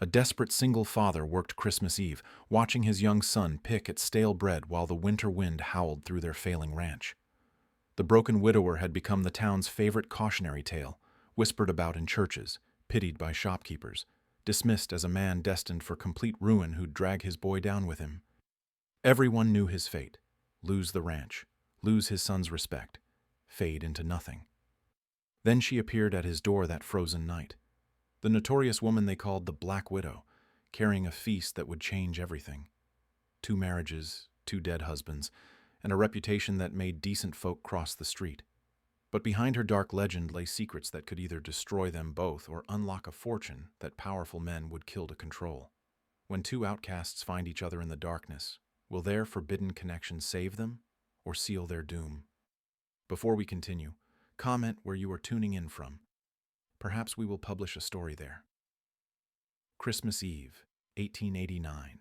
A desperate single father worked Christmas Eve, watching his young son pick at stale bread while the winter wind howled through their failing ranch. The broken widower had become the town's favorite cautionary tale, whispered about in churches, pitied by shopkeepers, dismissed as a man destined for complete ruin who'd drag his boy down with him. Everyone knew his fate: lose the ranch, lose his son's respect, fade into nothing. Then she appeared at his door that frozen night, the notorious woman they called the Black Widow, carrying a feast that would change everything. 2 marriages, 2 dead husbands, and a reputation that made decent folk cross the street. But behind her dark legend lay secrets that could either destroy them both or unlock a fortune that powerful men would kill to control. When 2 outcasts find each other in the darkness, will their forbidden connection save them or seal their doom? Before we continue, comment where you are tuning in from. Perhaps we will publish a story there. Christmas Eve, 1889.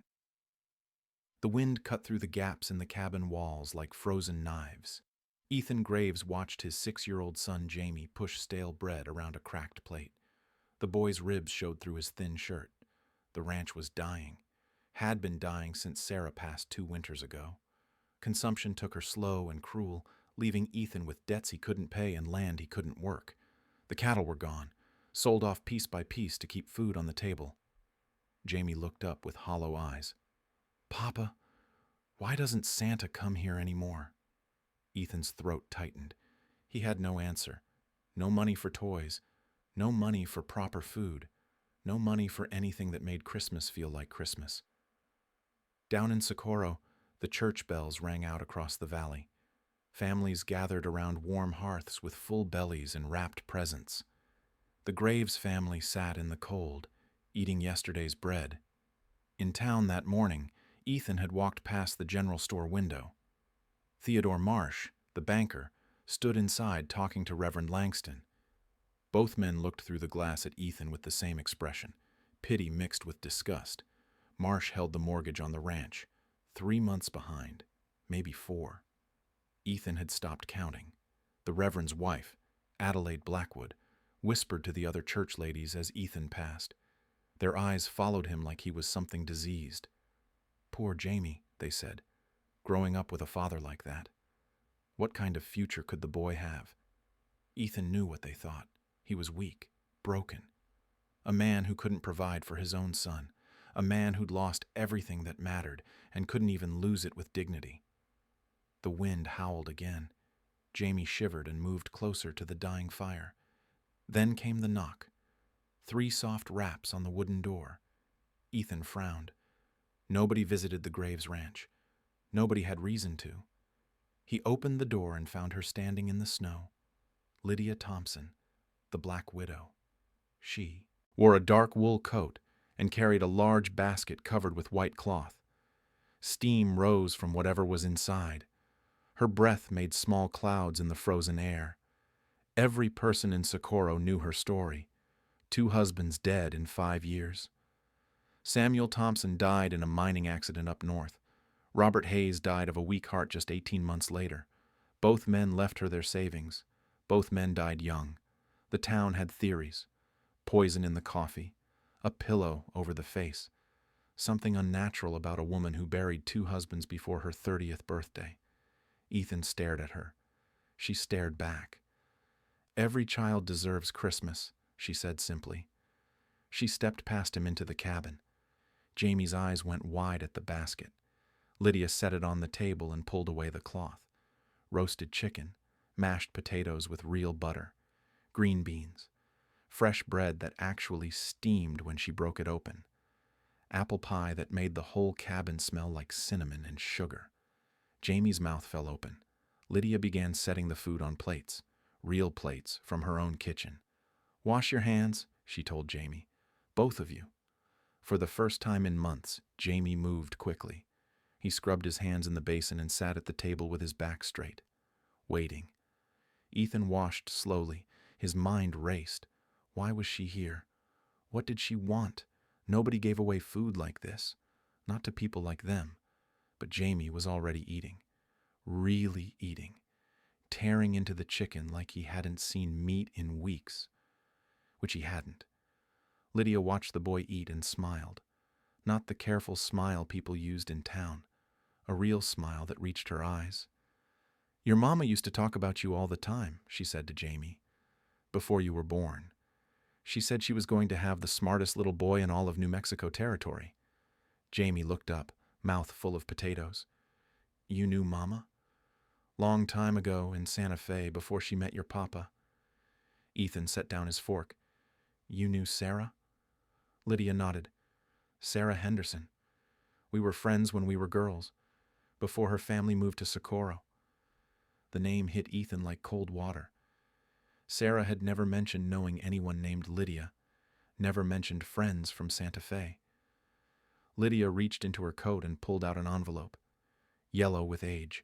The wind cut through the gaps in the cabin walls like frozen knives. Ethan Graves watched his 6-year-old son Jamie push stale bread around a cracked plate. The boy's ribs showed through his thin shirt. The ranch was dying, had been dying since Sarah passed 2 winters ago. Consumption took her slow and cruel, leaving Ethan with debts he couldn't pay and land he couldn't work. The cattle were gone, sold off piece by piece to keep food on the table. Jamie looked up with hollow eyes. "Papa, why doesn't Santa come here anymore?" Ethan's throat tightened. He had no answer. No money for toys. No money for proper food. No money for anything that made Christmas feel like Christmas. Down in Socorro, the church bells rang out across the valley. Families gathered around warm hearths with full bellies and wrapped presents. The Graves family sat in the cold, eating yesterday's bread. In town that morning, Ethan had walked past the general store window. Theodore Marsh, the banker, stood inside talking to Reverend Langston. Both men looked through the glass at Ethan with the same expression, pity mixed with disgust. Marsh held the mortgage on the ranch, 3 months behind, maybe 4. Ethan had stopped counting. The Reverend's wife, Adelaide Blackwood, whispered to the other church ladies as Ethan passed. Their eyes followed him like he was something diseased. "Poor Jamie," they said, "growing up with a father like that. What kind of future could the boy have?" Ethan knew what they thought. He was weak, broken. A man who couldn't provide for his own son. A man who'd lost everything that mattered and couldn't even lose it with dignity. The wind howled again. Jamie shivered and moved closer to the dying fire. Then came the knock. 3 soft raps on the wooden door. Ethan frowned. Nobody visited the Graves ranch. Nobody had reason to. He opened the door and found her standing in the snow. Lydia Thompson, the Black Widow. She wore a dark wool coat and carried a large basket covered with white cloth. Steam rose from whatever was inside. Her breath made small clouds in the frozen air. Every person in Socorro knew her story. 2 husbands dead in 5 years. Samuel Thompson died in a mining accident up north. Robert Hayes died of a weak heart just 18 months later. Both men left her their savings. Both men died young. The town had theories. Poison in the coffee. A pillow over the face. Something unnatural about a woman who buried 2 husbands before her 30th birthday. Ethan stared at her. She stared back. "Every child deserves Christmas," she said simply. She stepped past him into the cabin. Jamie's eyes went wide at the basket. Lydia set it on the table and pulled away the cloth. Roasted chicken, mashed potatoes with real butter, green beans, fresh bread that actually steamed when she broke it open, apple pie that made the whole cabin smell like cinnamon and sugar. Jamie's mouth fell open. Lydia began setting the food on plates, real plates from her own kitchen. "Wash your hands," she told Jamie. "Both of you." For the first time in months, Jamie moved quickly. He scrubbed his hands in the basin and sat at the table with his back straight, waiting. Ethan washed slowly. His mind raced. Why was she here? What did she want? Nobody gave away food like this. Not to people like them. But Jamie was already eating. Really eating. Tearing into the chicken like he hadn't seen meat in weeks. Which he hadn't. Lydia watched the boy eat and smiled. Not the careful smile people used in town, a real smile that reached her eyes. "Your mama used to talk about you all the time," she said to Jamie, "before you were born. She said she was going to have the smartest little boy in all of New Mexico territory." Jamie looked up, mouth full of potatoes. "You knew Mama?" "Long time ago in Santa Fe, before she met your papa." Ethan set down his fork. "You knew Sarah?" Lydia nodded. "Sarah Henderson. We were friends when we were girls, before her family moved to Socorro." The name hit Ethan like cold water. Sarah had never mentioned knowing anyone named Lydia, never mentioned friends from Santa Fe. Lydia reached into her coat and pulled out an envelope. Yellow with age,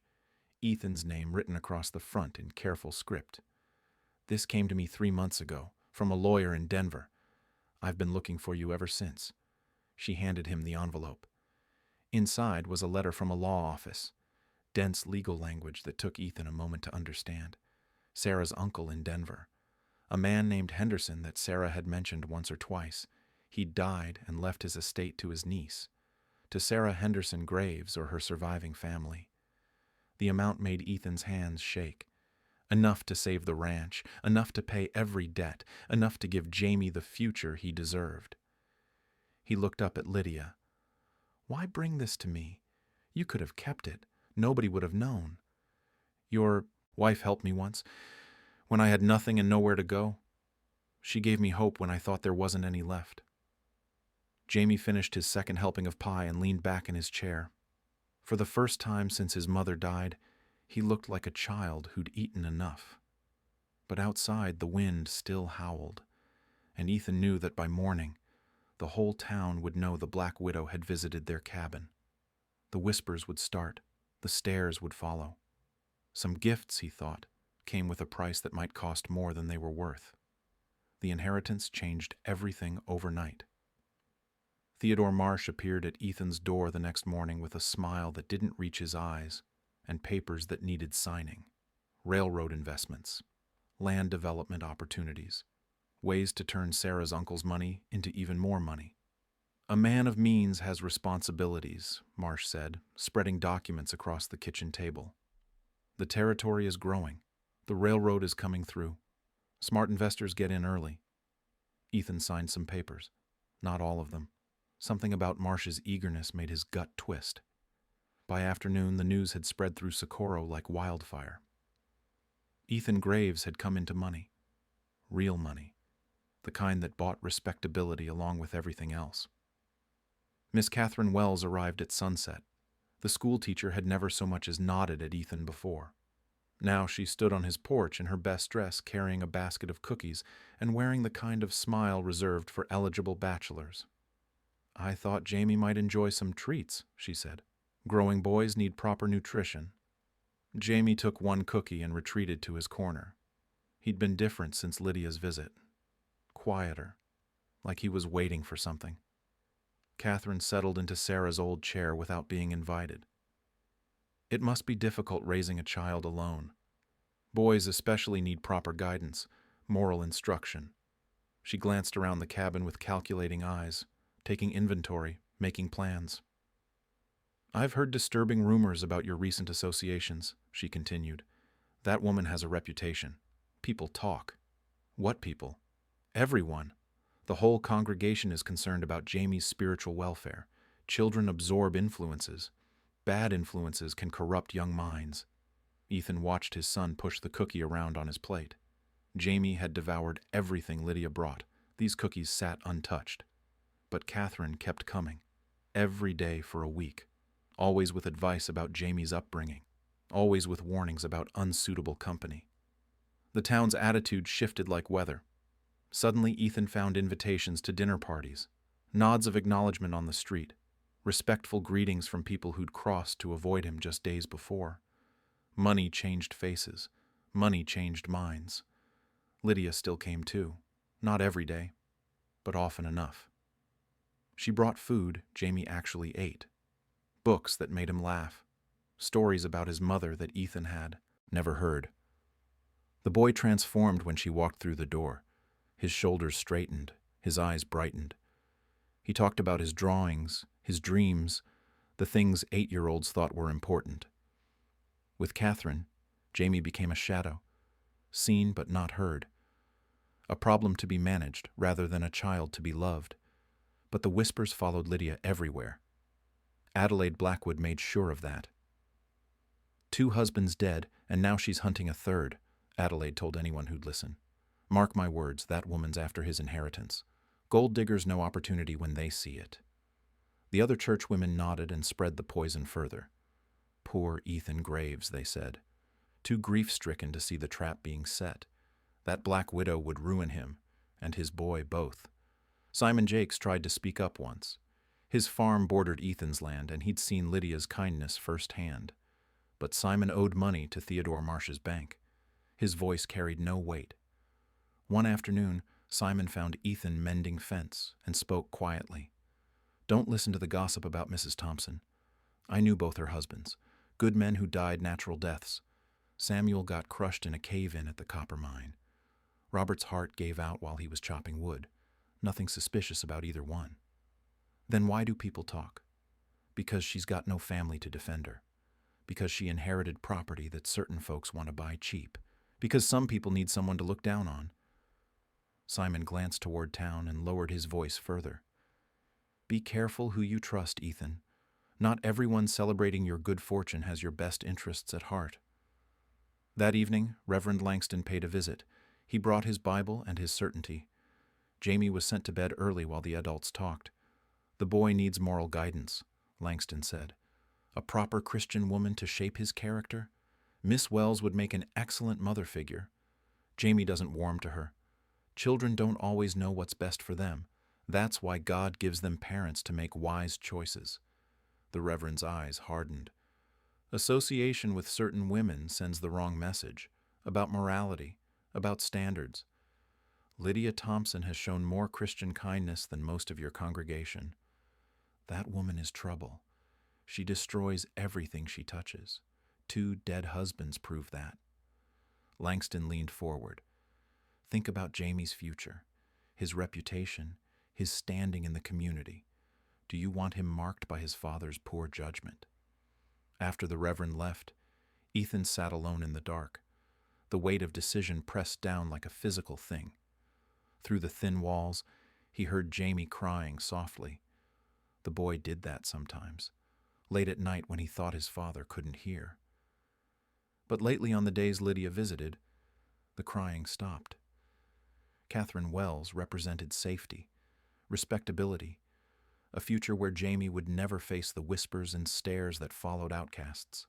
Ethan's name written across the front in careful script. "This came to me 3 months ago, from a lawyer in Denver. I've been looking for you ever since." She handed him the envelope. Inside was a letter from a law office, dense legal language that took Ethan a moment to understand. Sarah's uncle in Denver, a man named Henderson that Sarah had mentioned once or twice. He'd died and left his estate to his niece, to Sarah Henderson Graves or her surviving family. The amount made Ethan's hands shake. Enough to save the ranch, enough to pay every debt, enough to give Jamie the future he deserved. He looked up at Lydia. "Why bring this to me? You could have kept it. Nobody would have known. Your wife helped me once, when I had nothing and nowhere to go. She gave me hope when I thought there wasn't any left." Jamie finished his second helping of pie and leaned back in his chair. For the first time since his mother died, he looked like a child who'd eaten enough. But outside, the wind still howled, and Ethan knew that by morning, the whole town would know the Black Widow had visited their cabin. The whispers would start, the stares would follow. Some gifts, he thought, came with a price that might cost more than they were worth. The inheritance changed everything overnight. Theodore Marsh appeared at Ethan's door the next morning with a smile that didn't reach his eyes and papers that needed signing. Railroad investments, land development opportunities, ways to turn Sarah's uncle's money into even more money. "A man of means has responsibilities," Marsh said, spreading documents across the kitchen table. "The territory is growing. The railroad is coming through. Smart investors get in early." Ethan signed some papers. Not all of them. Something about Marsh's eagerness made his gut twist. By afternoon, the news had spread through Socorro like wildfire. Ethan Graves had come into money. Real money. The kind that bought respectability along with everything else. Miss Catherine Wells arrived at sunset. The schoolteacher had never so much as nodded at Ethan before. Now she stood on his porch in her best dress, carrying a basket of cookies and wearing the kind of smile reserved for eligible bachelors. "I thought Jamie might enjoy some treats," she said. "Growing boys need proper nutrition." Jamie took one cookie and retreated to his corner. He'd been different since Lydia's visit. Quieter, like he was waiting for something. Catherine settled into Sarah's old chair without being invited. It must be difficult raising a child alone. Boys especially need proper guidance, moral instruction. She glanced around the cabin with calculating eyes, taking inventory, making plans. "I've heard disturbing rumors about your recent associations," she continued. "That woman has a reputation. People talk." "What people?" "Everyone. The whole congregation is concerned about Jamie's spiritual welfare. Children absorb influences. Bad influences can corrupt young minds." Ethan watched his son push the cookie around on his plate. Jamie had devoured everything Lydia brought. These cookies sat untouched. But Catherine kept coming, every day for a week, always with advice about Jamie's upbringing, always with warnings about unsuitable company. The town's attitude shifted like weather. Suddenly Ethan found invitations to dinner parties, nods of acknowledgement on the street, respectful greetings from people who'd crossed to avoid him just days before. Money changed faces. Money changed minds. Lydia still came too, not every day, but often enough. She brought food Jamie actually ate, books that made him laugh, stories about his mother that Ethan had never heard. The boy transformed when she walked through the door. His shoulders straightened, His eyes brightened. He talked about his drawings, his dreams, the things 8-year-olds thought were important. With Catherine, Jamie became a shadow, seen but not heard, a problem to be managed rather than a child to be loved. But the whispers followed Lydia everywhere. Adelaide Blackwood made sure of that. 2 husbands dead, and now she's hunting a third, Adelaide told anyone who'd listen. Mark my words, that woman's after his inheritance. Gold diggers know opportunity when they see it. The other churchwomen nodded and spread the poison further. Poor Ethan Graves, they said. Too grief-stricken to see the trap being set. That black widow would ruin him, and his boy both. Simon Jakes tried to speak up once. His farm bordered Ethan's land, and he'd seen Lydia's kindness firsthand. But Simon owed money to Theodore Marsh's bank. His voice carried no weight. One afternoon, Simon found Ethan mending fence and spoke quietly. Don't listen to the gossip about Mrs. Thompson. I knew both her husbands, good men who died natural deaths. Samuel got crushed in a cave-in at the copper mine. Robert's heart gave out while he was chopping wood. Nothing suspicious about either one. Then why do people talk? Because she's got no family to defend her. Because she inherited property that certain folks want to buy cheap. Because some people need someone to look down on. Simon glanced toward town and lowered his voice further. Be careful who you trust, Ethan. Not everyone celebrating your good fortune has your best interests at heart. That evening, Reverend Langston paid a visit. He brought his Bible and his certainty. Jamie was sent to bed early while the adults talked. The boy needs moral guidance, Langston said. A proper Christian woman to shape his character? Miss Wells would make an excellent mother figure. Jamie doesn't warm to her. Children don't always know what's best for them. That's why God gives them parents to make wise choices. The Reverend's eyes hardened. Association with certain women sends the wrong message, about morality, about standards. Lydia Thompson has shown more Christian kindness than most of your congregation. That woman is trouble. She destroys everything she touches. 2 dead husbands prove that. Langston leaned forward. Think about Jamie's future, his reputation, his standing in the community. Do you want him marked by his father's poor judgment? After the Reverend left, Ethan sat alone in the dark. The weight of decision pressed down like a physical thing. Through the thin walls, he heard Jamie crying softly. The boy did that sometimes, late at night when he thought his father couldn't hear. But lately on the days Lydia visited, the crying stopped. Catherine Wells represented safety, respectability, a future where Jamie would never face the whispers and stares that followed outcasts.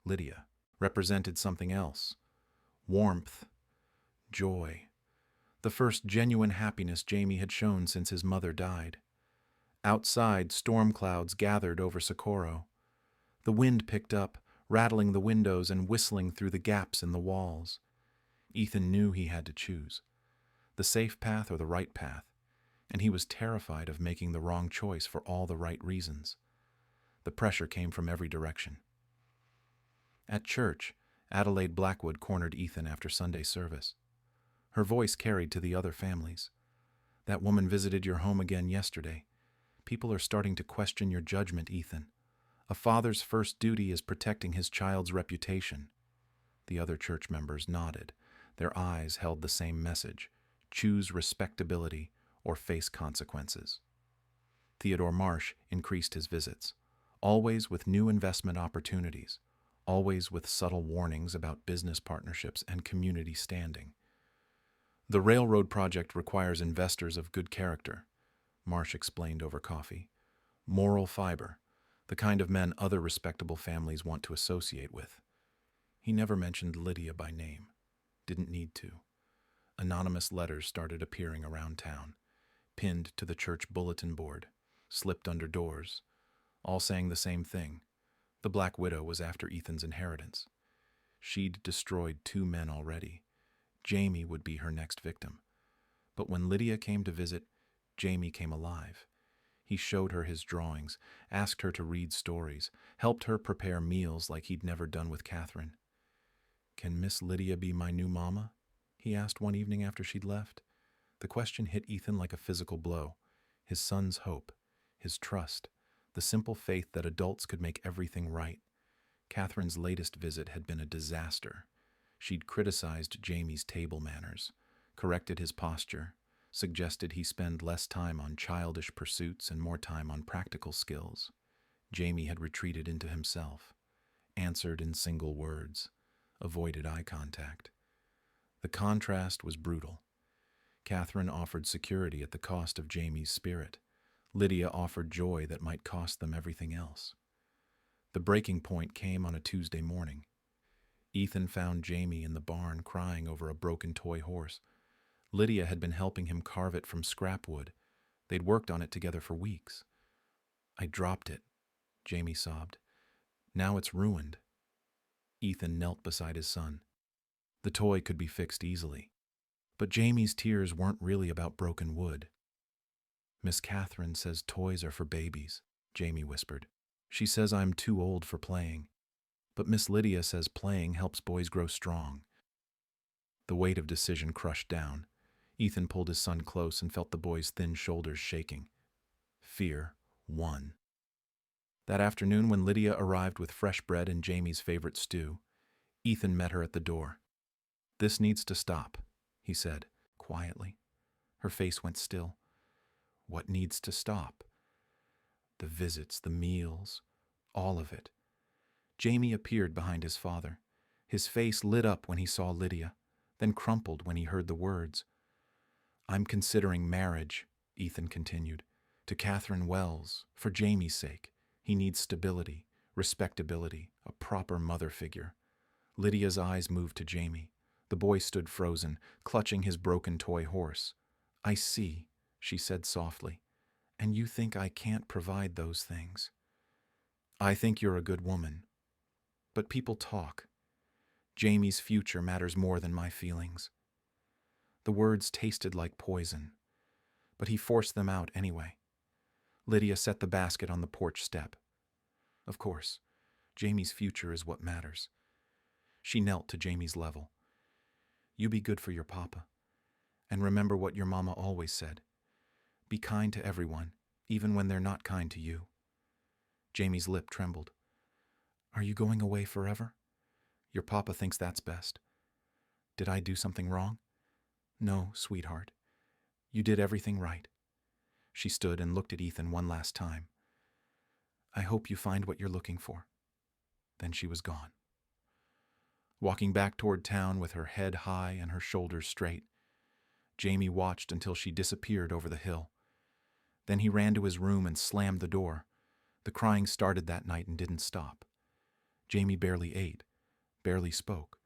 Lydia represented something else, warmth, joy, the first genuine happiness Jamie had shown since his mother died. Outside, storm clouds gathered over Socorro. The wind picked up, rattling the windows and whistling through the gaps in the walls. Ethan knew he had to choose, the safe path or the right path, and he was terrified of making the wrong choice for all the right reasons. The pressure came from every direction. At church, Adelaide Blackwood cornered Ethan after Sunday service. Her voice carried to the other families. That woman visited your home again yesterday. People are starting to question your judgment, Ethan. A father's first duty is protecting his child's reputation. The other church members nodded. Their eyes held the same message. Choose respectability or face consequences. Theodore Marsh increased his visits, always with new investment opportunities, always with subtle warnings about business partnerships and community standing. The railroad project requires investors of good character, Marsh explained over coffee. Moral fiber, the kind of men other respectable families want to associate with. He never mentioned Lydia by name. Didn't need to. Anonymous letters started appearing around town, pinned to the church bulletin board, slipped under doors, all saying the same thing. The Black Widow was after Ethan's inheritance. She'd destroyed 2 men already. Jamie would be her next victim. But when Lydia came to visit, Jamie came alive. He showed her his drawings, asked her to read stories, helped her prepare meals like he'd never done with Catherine. Can Miss Lydia be my new mama? He asked one evening after she'd left. The question hit Ethan like a physical blow. His son's hope, his trust, the simple faith that adults could make everything right. Catherine's latest visit had been a disaster. She'd criticized Jamie's table manners, corrected his posture, suggested he spend less time on childish pursuits and more time on practical skills. Jamie had retreated into himself, answered in single words, avoided eye contact. The contrast was brutal. Catherine offered security at the cost of Jamie's spirit. Lydia offered joy that might cost them everything else. The breaking point came on a Tuesday morning. Ethan found Jamie in the barn crying over a broken toy horse. Lydia had been helping him carve it from scrap wood. They'd worked on it together for weeks. "I dropped it," Jamie sobbed. "Now it's ruined." Ethan knelt beside his son. The toy could be fixed easily. But Jamie's tears weren't really about broken wood. "Miss Catherine says toys are for babies," Jamie whispered. "She says I'm too old for playing. But Miss Lydia says playing helps boys grow strong." The weight of decision crushed down. Ethan pulled his son close and felt the boy's thin shoulders shaking. Fear won. That afternoon, when Lydia arrived with fresh bread and Jamie's favorite stew, Ethan met her at the door. "This needs to stop," he said, quietly. Her face went still. "What needs to stop?" "The visits, the meals, all of it." Jamie appeared behind his father. His face lit up when he saw Lydia, then crumpled when he heard the words. "I'm considering marriage," Ethan continued, "to Catherine Wells, for Jamie's sake. He needs stability, respectability, a proper mother figure." Lydia's eyes moved to Jamie. The boy stood frozen, clutching his broken toy horse. "I see," she said softly, "and you think I can't provide those things. I think you're a good woman. But people talk. Jamie's future matters more than my feelings." The words tasted like poison, but he forced them out anyway. Lydia set the basket on the porch step. "Of course, Jamie's future is what matters." She knelt to Jamie's level. "You be good for your papa. And remember what your mama always said. Be kind to everyone, even when they're not kind to you." Jamie's lip trembled. "Are you going away forever? Your papa thinks that's best. Did I do something wrong?" "No, sweetheart. You did everything right." She stood and looked at Ethan one last time. "I hope you find what you're looking for." Then she was gone. Walking back toward town with her head high and her shoulders straight, Jamie watched until she disappeared over the hill. Then he ran to his room and slammed the door. The crying started that night and didn't stop. Jamie barely ate, barely spoke.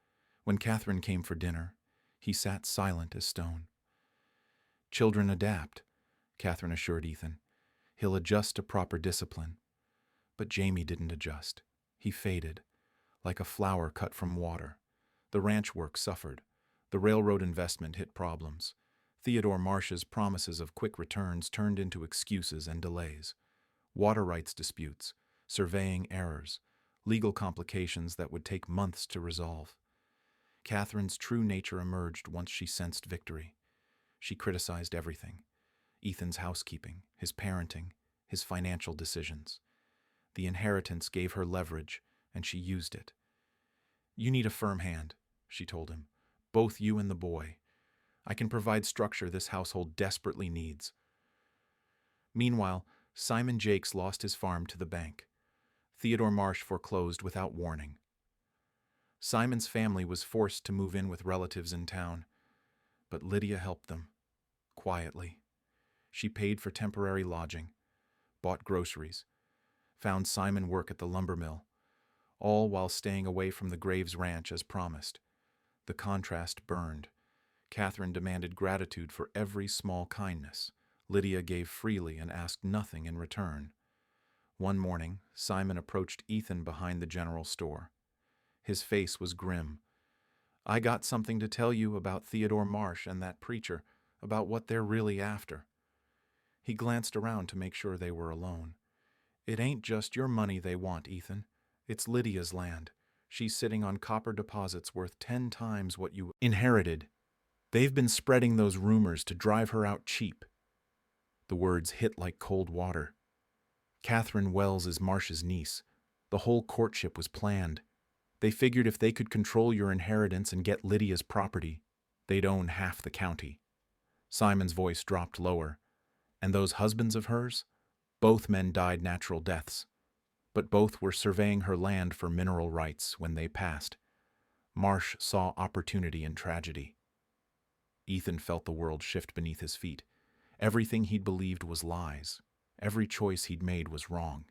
When Catherine came for dinner, he sat silent as stone. "Children adapt," Catherine assured Ethan. "He'll adjust to proper discipline." But Jamie didn't adjust. He faded, like a flower cut from water. The ranch work suffered. The railroad investment hit problems. Theodore Marsh's promises of quick returns turned into excuses and delays. Water rights disputes, surveying errors, legal complications that would take months to resolve. Catherine's true nature emerged once she sensed victory. She criticized everything: Ethan's housekeeping, his parenting, his financial decisions. The inheritance gave her leverage, and she used it. "You need a firm hand," she told him. "Both you and the boy. I can provide structure this household desperately needs." Meanwhile, Simon Jakes lost his farm to the bank. Theodore Marsh foreclosed without warning. Simon's family was forced to move in with relatives in town, but Lydia helped them, quietly. She paid for temporary lodging, bought groceries, found Simon work at the lumber mill, all while staying away from the Graves Ranch as promised. The contrast burned. Catherine demanded gratitude for every small kindness. Lydia gave freely and asked nothing in return. One morning, Simon approached Ethan behind the general store. His face was grim. "I got something to tell you about Theodore Marsh and that preacher, about what they're really after." He glanced around to make sure they were alone. "It ain't just your money they want, Ethan. It's Lydia's land. She's sitting on copper deposits worth 10 times what you inherited." They've been spreading those rumors to drive her out cheap. The words hit like cold water. Catherine Wells is Marsh's niece. The whole courtship was planned. They figured if they could control your inheritance and get Lydia's property, they'd own half the county. Simon's voice dropped lower. And those husbands of hers? Both men died natural deaths. But both were surveying her land for mineral rights when they passed. Marsh saw opportunity in tragedy. Ethan felt the world shift beneath his feet. Everything he'd believed was lies. Every choice he'd made was wrong.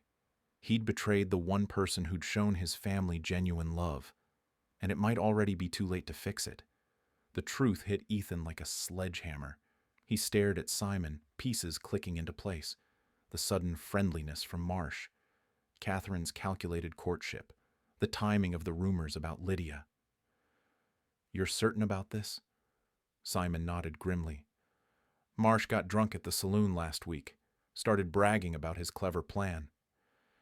He'd betrayed the one person who'd shown his family genuine love, and it might already be too late to fix it. The truth hit Ethan like a sledgehammer. He stared at Simon, pieces clicking into place. The sudden friendliness from Marsh, Catherine's calculated courtship, the timing of the rumors about Lydia. "You're certain about this?" Simon nodded grimly. "Marsh got drunk at the saloon last week, started bragging about his clever plan.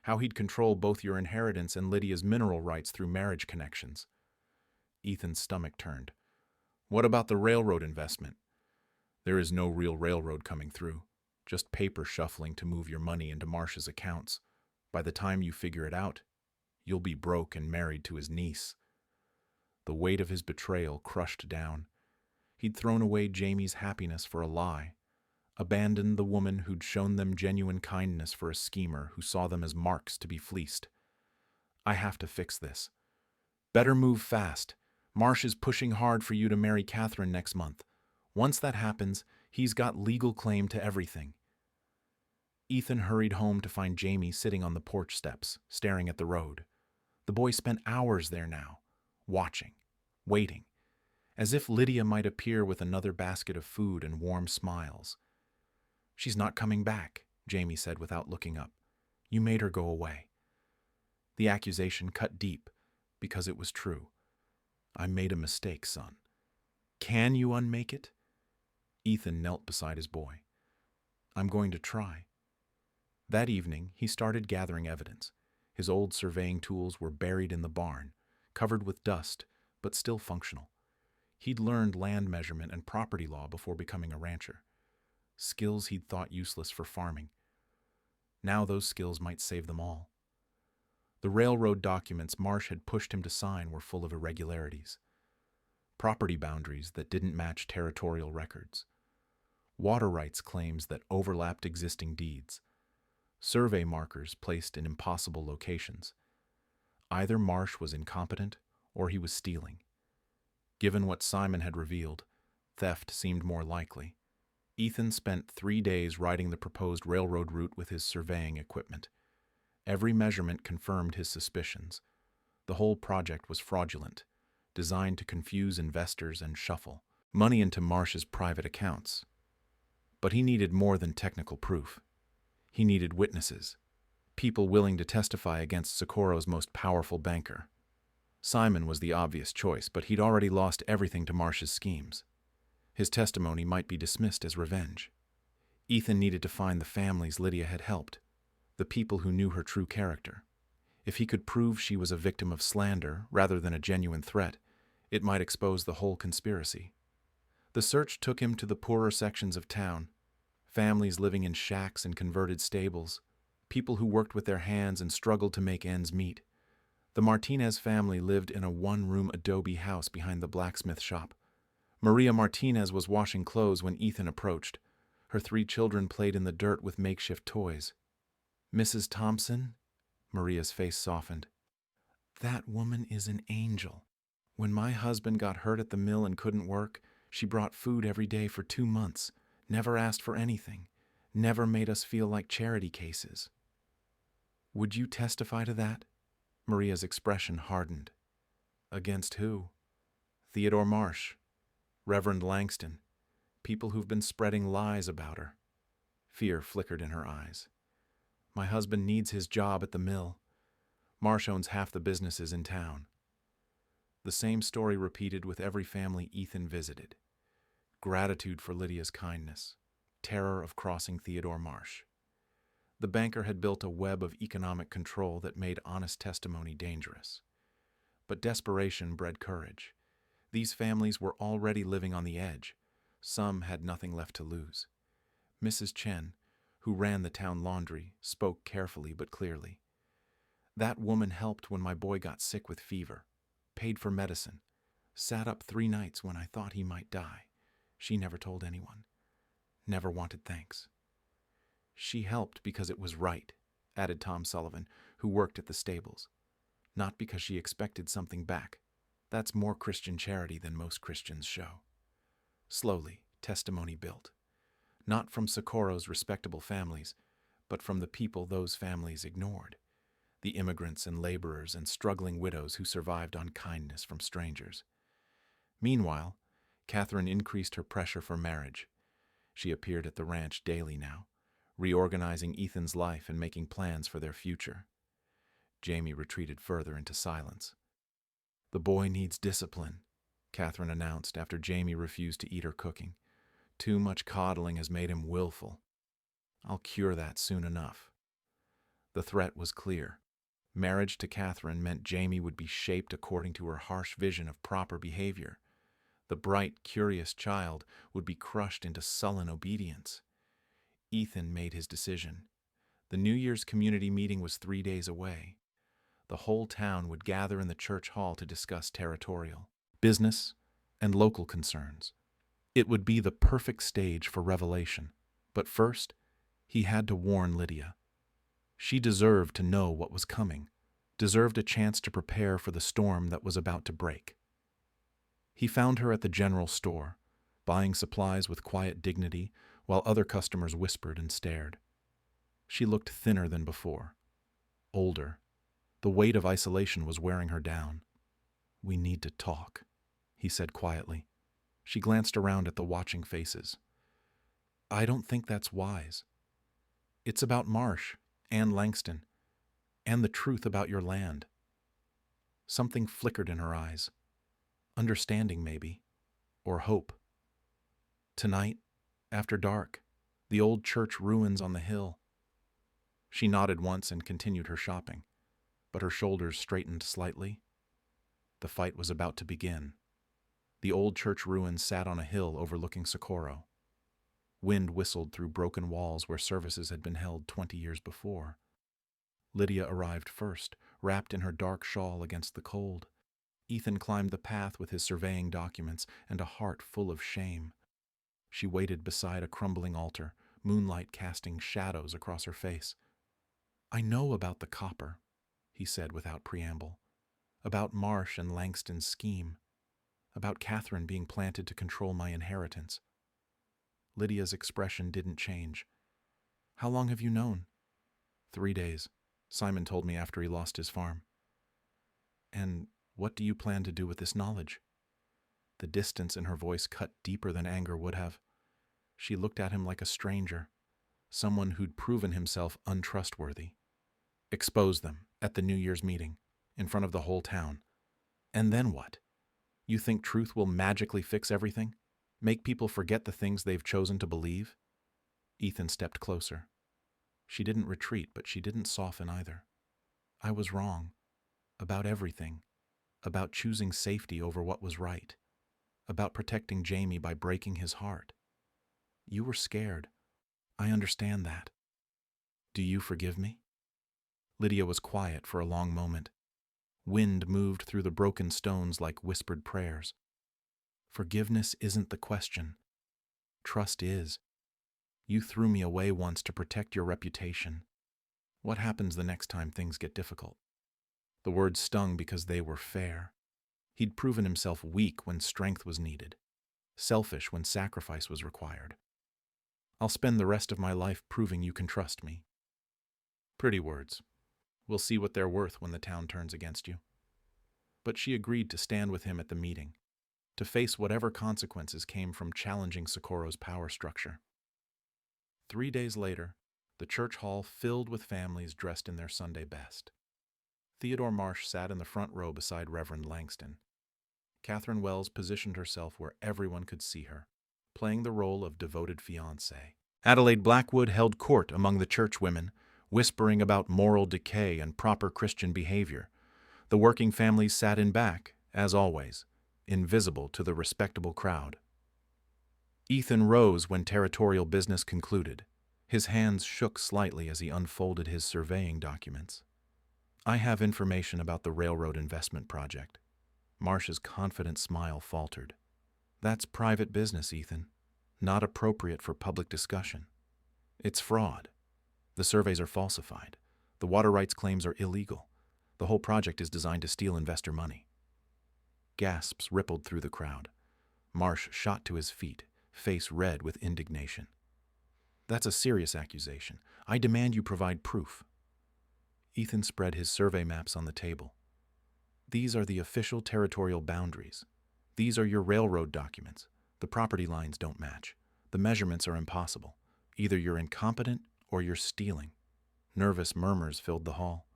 How he'd control both your inheritance and Lydia's mineral rights through marriage connections." Ethan's stomach turned. "What about the railroad investment?" "There is no real railroad coming through, just paper shuffling to move your money into Marsh's accounts. By the time you figure it out, you'll be broke and married to his niece." The weight of his betrayal crushed down. He'd thrown away Jamie's happiness for a lie, abandoned the woman who'd shown them genuine kindness for a schemer who saw them as marks to be fleeced. "I have to fix this. Better move fast. Marsh is pushing hard for you to marry Catherine next month. Once that happens, he's got legal claim to everything." Ethan hurried home to find Jamie sitting on the porch steps, staring at the road. The boy spent hours there now, watching, waiting, as if Lydia might appear with another basket of food and warm smiles. "She's not coming back," Jamie said without looking up. "You made her go away." The accusation cut deep, because it was true. "I made a mistake, son." "Can you unmake it?" Ethan knelt beside his boy. "I'm going to try." That evening, he started gathering evidence. His old surveying tools were buried in the barn, covered with dust, but still functional. He'd learned land measurement and property law before becoming a rancher. Skills he'd thought useless for farming. Now those skills might save them all. The railroad documents Marsh had pushed him to sign were full of irregularities. Property boundaries that didn't match territorial records. Water rights claims that overlapped existing deeds. Survey markers placed in impossible locations. Either Marsh was incompetent or he was stealing. Given what Simon had revealed, theft seemed more likely. Ethan spent 3 days riding the proposed railroad route with his surveying equipment. Every measurement confirmed his suspicions. The whole project was fraudulent, designed to confuse investors and shuffle money into Marsh's private accounts. But he needed more than technical proof. He needed witnesses, people willing to testify against Socorro's most powerful banker. Simon was the obvious choice, but he'd already lost everything to Marsh's schemes. His testimony might be dismissed as revenge. Ethan needed to find the families Lydia had helped, the people who knew her true character. If he could prove she was a victim of slander rather than a genuine threat, it might expose the whole conspiracy. The search took him to the poorer sections of town, families living in shacks and converted stables, people who worked with their hands and struggled to make ends meet. The Martinez family lived in a one-room adobe house behind the blacksmith shop. Maria Martinez was washing clothes when Ethan approached. Her 3 children played in the dirt with makeshift toys. "Mrs. Thompson?" Maria's face softened. "That woman is an angel. When my husband got hurt at the mill and couldn't work, she brought food every day for 2 months, never asked for anything, never made us feel like charity cases." "Would you testify to that?" Maria's expression hardened. "Against who?" "Theodore Marsh, Reverend Langston, people who've been spreading lies about her." Fear flickered in her eyes. "My husband needs his job at the mill. Marsh owns half the businesses in town." The same story repeated with every family Ethan visited. Gratitude for Lydia's kindness, terror of crossing Theodore Marsh. The banker had built a web of economic control that made honest testimony dangerous. But desperation bred courage. These families were already living on the edge. Some had nothing left to lose. Mrs. Chen, who ran the town laundry, spoke carefully but clearly. That woman helped when my boy got sick with fever, paid for medicine, sat up 3 nights when I thought he might die. She never told anyone, never wanted thanks. She helped because it was right, added Tom Sullivan, who worked at the stables. Not because she expected something back. That's more Christian charity than most Christians show. Slowly, testimony built. Not from Socorro's respectable families, but from the people those families ignored. The immigrants and laborers and struggling widows who survived on kindness from strangers. Meanwhile, Catherine increased her pressure for marriage. She appeared at the ranch daily now, reorganizing Ethan's life and making plans for their future. Jamie retreated further into silence. "The boy needs discipline," Catherine announced after Jamie refused to eat her cooking. "Too much coddling has made him willful. I'll cure that soon enough." The threat was clear. Marriage to Catherine meant Jamie would be shaped according to her harsh vision of proper behavior. The bright, curious child would be crushed into sullen obedience. Ethan made his decision. The New Year's community meeting was 3 days away. The whole town would gather in the church hall to discuss territorial, business, and local concerns. It would be the perfect stage for revelation. But first, he had to warn Lydia. She deserved to know what was coming, deserved a chance to prepare for the storm that was about to break. He found her at the general store, buying supplies with quiet dignity while other customers whispered and stared. She looked thinner than before, older. The weight of isolation was wearing her down. "We need to talk," he said quietly. She glanced around at the watching faces. "I don't think that's wise. It's about Marsh and Langston, and the truth about your land." Something flickered in her eyes. Understanding, maybe, or hope. "Tonight, after dark, the old church ruins on the hill." She nodded once and continued her shopping, but her shoulders straightened slightly. The fight was about to begin. The old church ruins sat on a hill overlooking Socorro. Wind whistled through broken walls where services had been held 20 years before. Lydia arrived first, wrapped in her dark shawl against the cold. Ethan climbed the path with his surveying documents and a heart full of shame. She waited beside a crumbling altar, moonlight casting shadows across her face. "I know about the copper," he said without preamble. "About Marsh and Langston's scheme. About Catherine being planted to control my inheritance." Lydia's expression didn't change. "How long have you known?" 3 days. Simon told me after he lost his farm." "And what do you plan to do with this knowledge?" The distance in her voice cut deeper than anger would have. She looked at him like a stranger, someone who'd proven himself untrustworthy. "Expose them at the New Year's meeting, in front of the whole town. And then what? You think truth will magically fix everything? Make people forget the things they've chosen to believe?" Ethan stepped closer. She didn't retreat, but she didn't soften either. "I was wrong. About everything. About choosing safety over what was right. About protecting Jamie by breaking his heart. You were scared. I understand that. Do you forgive me?" Lydia was quiet for a long moment. Wind moved through the broken stones like whispered prayers. "Forgiveness isn't the question. Trust is. You threw me away once to protect your reputation. What happens the next time things get difficult?" The words stung because they were fair. He'd proven himself weak when strength was needed, selfish when sacrifice was required. "I'll spend the rest of my life proving you can trust me." Pretty words. We'll see what they're worth when the town turns against you. But she agreed to stand with him at the meeting, to face whatever consequences came from challenging Socorro's power structure. 3 days later, the church hall filled with families dressed in their Sunday best. Theodore Marsh sat in the front row beside Reverend Langston. Catherine Wells positioned herself where everyone could see her, playing the role of devoted fiancée. Adelaide Blackwood held court among the churchwomen, whispering about moral decay and proper Christian behavior. The working families sat in back, as always, invisible to the respectable crowd. Ethan rose when territorial business concluded. His hands shook slightly as he unfolded his surveying documents. I have information about the railroad investment project. Marsh's confident smile faltered. That's private business, Ethan. Not appropriate for public discussion. It's fraud. The surveys are falsified. The water rights claims are illegal. The whole project is designed to steal investor money. Gasps rippled through the crowd. Marsh shot to his feet, face red with indignation. That's a serious accusation. I demand you provide proof. Ethan spread his survey maps on the table. These are the official territorial boundaries. These are your railroad documents. The property lines don't match. The measurements are impossible. Either you're incompetent or you're stealing. Nervous murmurs filled the hall.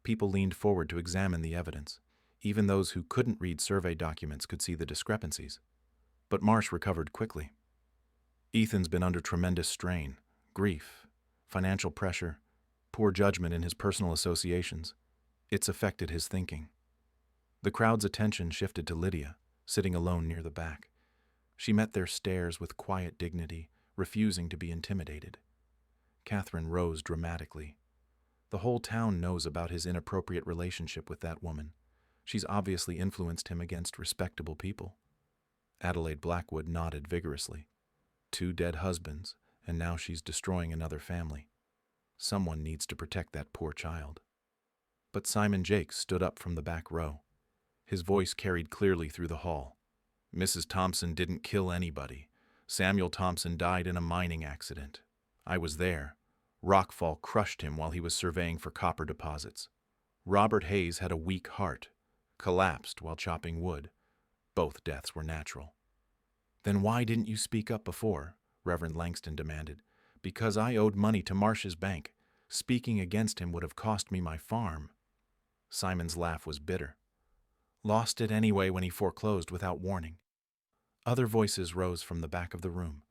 People leaned forward to examine the evidence. Even those who couldn't read survey documents could see the discrepancies. But Marsh recovered quickly. Ethan's been under tremendous strain, grief, financial pressure, poor judgment in his personal associations. It's affected his thinking. The crowd's attention shifted to Lydia, sitting alone near the back. She met their stares with quiet dignity, refusing to be intimidated. Catherine rose dramatically. The whole town knows about his inappropriate relationship with that woman. She's obviously influenced him against respectable people. Adelaide Blackwood nodded vigorously. 2 dead husbands, and now she's destroying another family. Someone needs to protect that poor child. But Simon Jakes stood up from the back row. His voice carried clearly through the hall. Mrs. Thompson didn't kill anybody. Samuel Thompson died in a mining accident. I was there. Rockfall crushed him while he was surveying for copper deposits. Robert Hayes had a weak heart, collapsed while chopping wood. Both deaths were natural. Then why didn't you speak up before? Reverend Langston demanded. Because I owed money to Marsh's bank. Speaking against him would have cost me my farm. Simon's laugh was bitter. Lost it anyway when he foreclosed without warning. Other voices rose from the back of the room.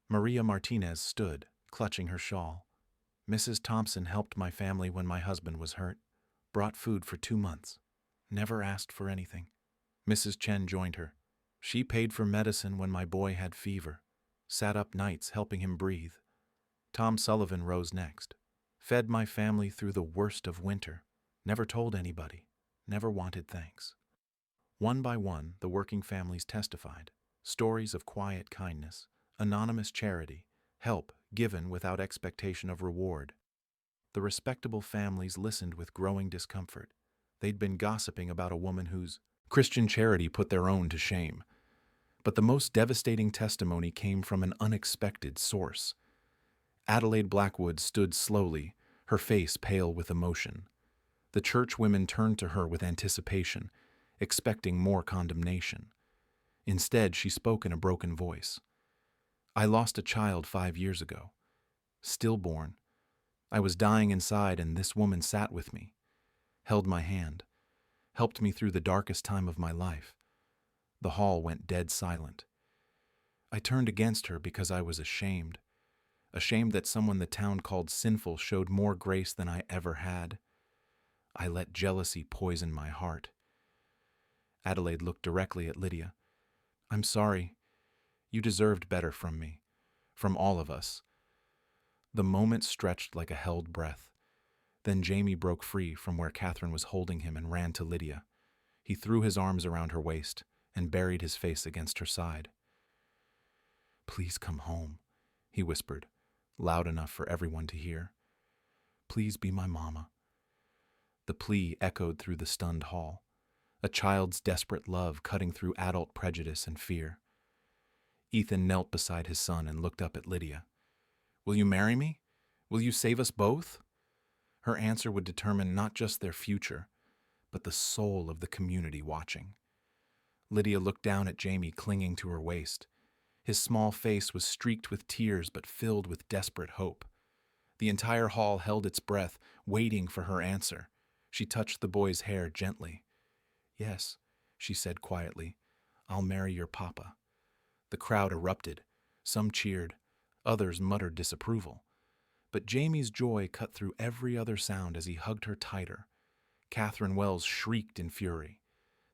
Maria Martinez stood, clutching her shawl. Mrs. Thompson helped my family when my husband was hurt. Brought food for 2 months. Never asked for anything. Mrs. Chen joined her. She paid for medicine when my boy had fever. Sat up nights helping him breathe. Tom Sullivan rose next. Fed my family through the worst of winter. Never told anybody. Never wanted thanks. One by one, the working families testified. Stories of quiet kindness, anonymous charity, help given without expectation of reward. The respectable families listened with growing discomfort. They'd been gossiping about a woman whose Christian charity put their own to shame. But the most devastating testimony came from an unexpected source. Adelaide Blackwood stood slowly, her face pale with emotion. The church women turned to her with anticipation, expecting more condemnation. Instead, she spoke in a broken voice. I lost a child 5 years ago, stillborn. I was dying inside, and this woman sat with me, held my hand, helped me through the darkest time of my life. The hall went dead silent. I turned against her because I was ashamed that someone the town called sinful showed more grace than I ever had. I let jealousy poison my heart. Adelaide looked directly at Lydia. I'm sorry. You deserved better from me, from all of us. The moment stretched like a held breath. Then Jamie broke free from where Catherine was holding him and ran to Lydia. He threw his arms around her waist and buried his face against her side. Please come home, he whispered, loud enough for everyone to hear. Please be my mama. The plea echoed through the stunned hall, a child's desperate love cutting through adult prejudice and fear. Ethan knelt beside his son and looked up at Lydia. Will you marry me? Will you save us both? Her answer would determine not just their future, but the soul of the community watching. Lydia looked down at Jamie clinging to her waist. His small face was streaked with tears but filled with desperate hope. The entire hall held its breath, waiting for her answer. She touched the boy's hair gently. Yes, she said quietly, I'll marry your papa. The crowd erupted. Some cheered. Others muttered disapproval. But Jamie's joy cut through every other sound as he hugged her tighter. Catherine Wells shrieked in fury.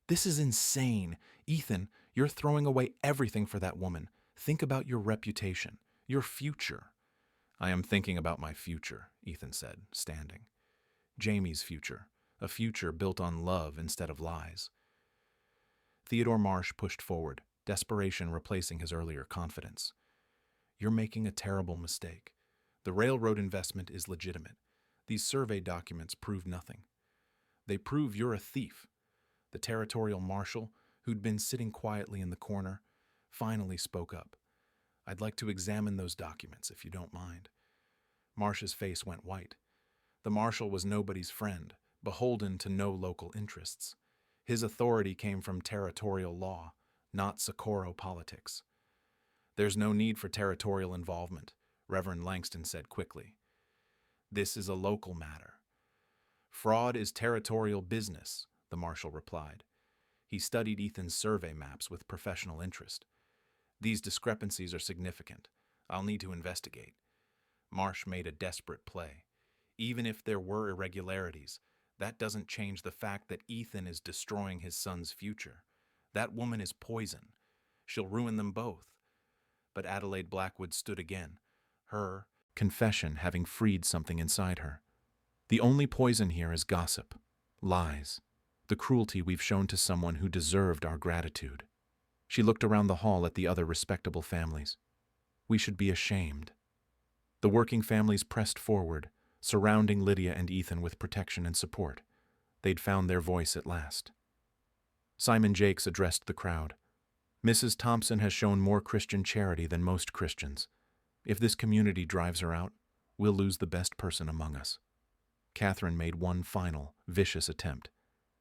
This is insane. Ethan, you're throwing away everything for that woman. Think about your reputation, your future. I am thinking about my future, Ethan said, standing. Jamie's future, a future built on love instead of lies. Theodore Marsh pushed forward, desperation replacing his earlier confidence. You're making a terrible mistake. The railroad investment is legitimate. These survey documents prove nothing. They prove you're a thief. The territorial marshal, who'd been sitting quietly in the corner, finally spoke up. I'd like to examine those documents, if you don't mind. Marsh's face went white. The marshal was nobody's friend, beholden to no local interests. His authority came from territorial law, not Socorro politics. There's no need for territorial involvement, Reverend Langston said quickly. This is a local matter. Fraud is territorial business, the marshal replied. He studied Ethan's survey maps with professional interest. These discrepancies are significant. I'll need to investigate. Marsh made a desperate play. Even if there were irregularities, that doesn't change the fact that Ethan is destroying his son's future. That woman is poison. She'll ruin them both. But Adelaide Blackwood stood again, her confession having freed something inside her. The only poison here is gossip, lies, the cruelty we've shown to someone who deserved our gratitude. She looked around the hall at the other respectable families. We should be ashamed. The working families pressed forward, surrounding Lydia and Ethan with protection and support. They'd found their voice at last. Simon Jakes addressed the crowd. Mrs. Thompson has shown more Christian charity than most Christians. If this community drives her out, we'll lose the best person among us. Catherine made one final, vicious attempt.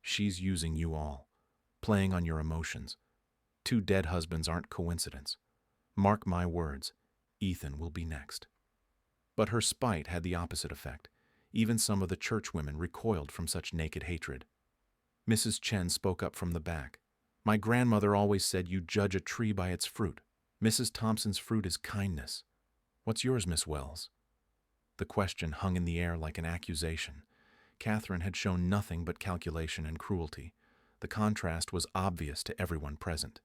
She's using you all, playing on your emotions. 2 dead husbands aren't coincidence. Mark my words, Ethan will be next. But her spite had the opposite effect. Even some of the churchwomen recoiled from such naked hatred. Mrs. Chen spoke up from the back. My grandmother always said you judge a tree by its fruit. Mrs. Thompson's fruit is kindness. What's yours, Miss Wells? The question hung in the air like an accusation. Catherine had shown nothing but calculation and cruelty. The contrast was obvious to everyone present.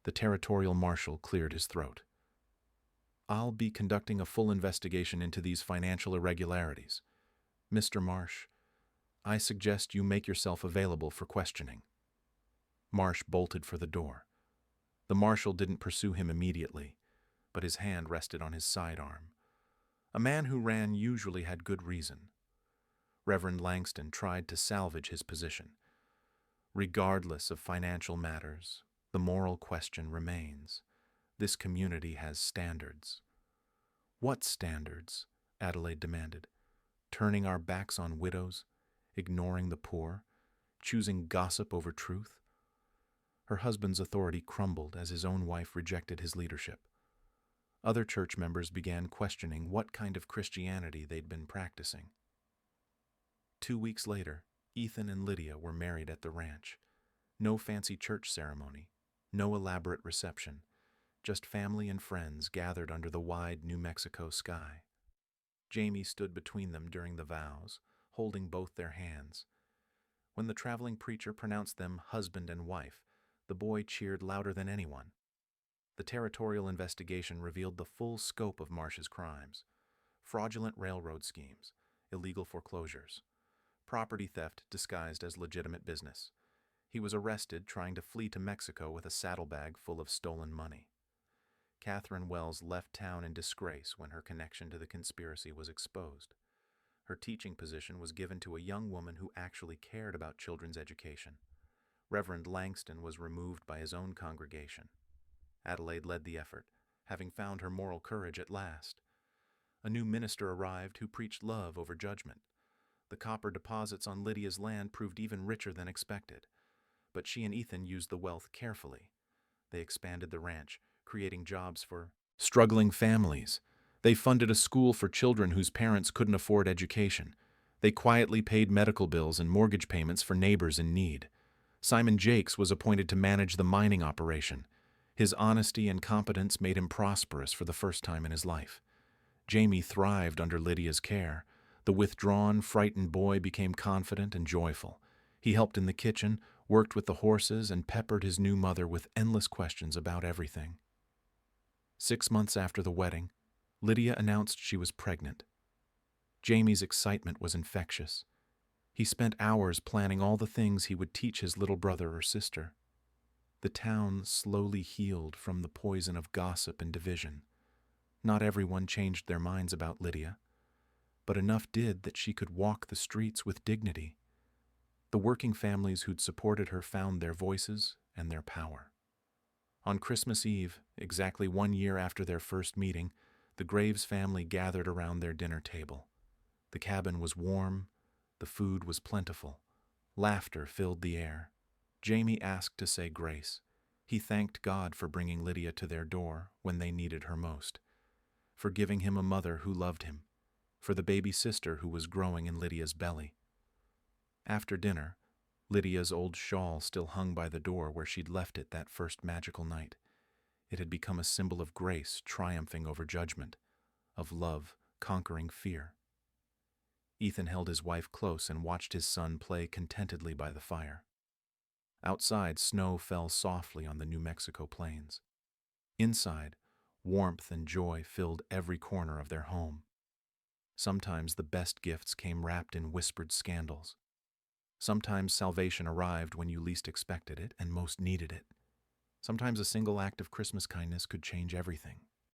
The territorial marshal cleared his throat. I'll be conducting a full investigation into these financial irregularities. Mr. Marsh, I suggest you make yourself available for questioning. Marsh bolted for the door. The marshal didn't pursue him immediately, but his hand rested on his sidearm. A man who ran usually had good reason. Reverend Langston tried to salvage his position. Regardless of financial matters, the moral question remains. This community has standards. What standards? Adelaide demanded. Turning our backs on widows, ignoring the poor, choosing gossip over truth? Her husband's authority crumbled as his own wife rejected his leadership. Other church members began questioning what kind of Christianity they'd been practicing. 2 weeks later, Ethan and Lydia were married at the ranch. No fancy church ceremony, no elaborate reception, just family and friends gathered under the wide New Mexico sky. Jamie stood between them during the vows, holding both their hands. When the traveling preacher pronounced them husband and wife, the boy cheered louder than anyone. The territorial investigation revealed the full scope of Marsh's crimes: fraudulent railroad schemes, illegal foreclosures, property theft disguised as legitimate business. He was arrested trying to flee to Mexico with a saddlebag full of stolen money. Catherine Wells left town in disgrace when her connection to the conspiracy was exposed. Her teaching position was given to a young woman who actually cared about children's education. Reverend Langston was removed by his own congregation. Adelaide led the effort, having found her moral courage at last. A new minister arrived who preached love over judgment. The copper deposits on Lydia's land proved even richer than expected, but she and Ethan used the wealth carefully. They expanded the ranch, creating jobs for struggling families. They funded a school for children whose parents couldn't afford education. They quietly paid medical bills and mortgage payments for neighbors in need. Simon Jakes was appointed to manage the mining operation. His honesty and competence made him prosperous for the first time in his life. Jamie thrived under Lydia's care. The withdrawn, frightened boy became confident and joyful. He helped in the kitchen, worked with the horses, and peppered his new mother with endless questions about everything. 6 months after the wedding, Lydia announced she was pregnant. Jamie's excitement was infectious. He spent hours planning all the things he would teach his little brother or sister. The town slowly healed from the poison of gossip and division. Not everyone changed their minds about Lydia, but enough did that she could walk the streets with dignity. The working families who'd supported her found their voices and their power. On Christmas Eve, exactly 1 year after their first meeting, the Graves family gathered around their dinner table. The cabin was warm, the food was plentiful, laughter filled the air. Jamie asked to say grace. He thanked God for bringing Lydia to their door when they needed her most, for giving him a mother who loved him, for the baby sister who was growing in Lydia's belly. After dinner, Lydia's old shawl still hung by the door where she'd left it that first magical night. It had become a symbol of grace triumphing over judgment, of love conquering fear. Ethan held his wife close and watched his son play contentedly by the fire. Outside, snow fell softly on the New Mexico plains. Inside, warmth and joy filled every corner of their home. Sometimes the best gifts came wrapped in whispered scandals. Sometimes salvation arrived when you least expected it and most needed it. Sometimes a single act of Christmas kindness could change everything.